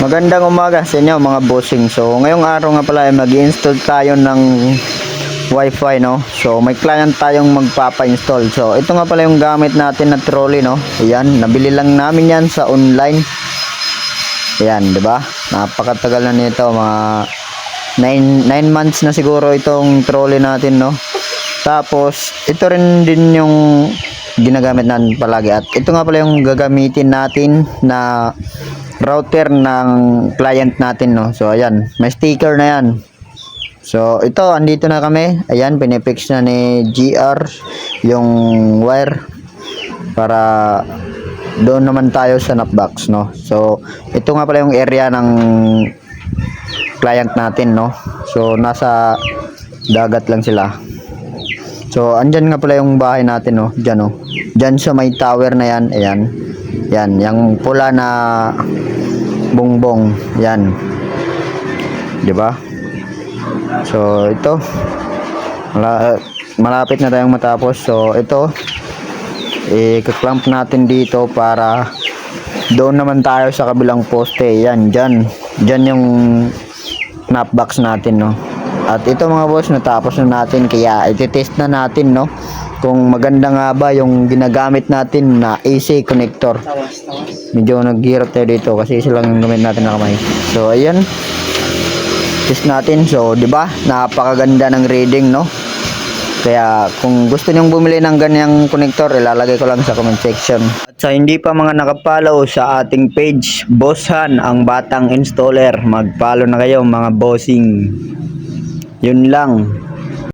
Magandang umaga sa inyo mga bossing. So ngayong araw nga pala ay mag-install tayo ng wifi, no. So may client tayong magpapa-install. So ito nga pala yung gamit natin na trolley, no. Ayan, nabili lang namin yan sa online. Ayan, di ba? Napakatagal na nito, mga 9 months na siguro itong trolley natin, no. Tapos ito rin din yung ginagamit natin palagi, at ito nga pala yung gagamitin natin na router ng client natin, no. So ayan, may sticker na yan. So ito, andito na kami. Ayan, pinifix na ni GR yung wire para doon naman tayo sa knockbox, no. So ito nga pala yung area ng client natin, no. So nasa dagat lang sila. So andyan nga pala yung bahay natin, no. Diyan, no. Diyan sa may tower na yan. Ayan. Yan, yung pula na bongbong. Yan. 'Di ba? So ito, malapit na tayong matapos. So ito, i-clamp natin dito para doon naman tayo sa kabilang poste. Yan, diyan yung knockbox natin, no. At ito mga boss, natapos na natin, kaya i-test na natin, no, kung maganda nga ba yung ginagamit natin na AC connector. Medyo naghirap tayo dito kasi isa lang yung gamit natin na kamay. So ayan, test natin. So di ba, napakaganda ng reading, no. Kaya kung gusto nyong bumili ng ganyang connector, ilalagay ko lang sa comment section. At sa hindi pa mga nakapollow sa ating page, Boss Han ang batang installer, mag-follow na kayo mga bossing. Yun lang.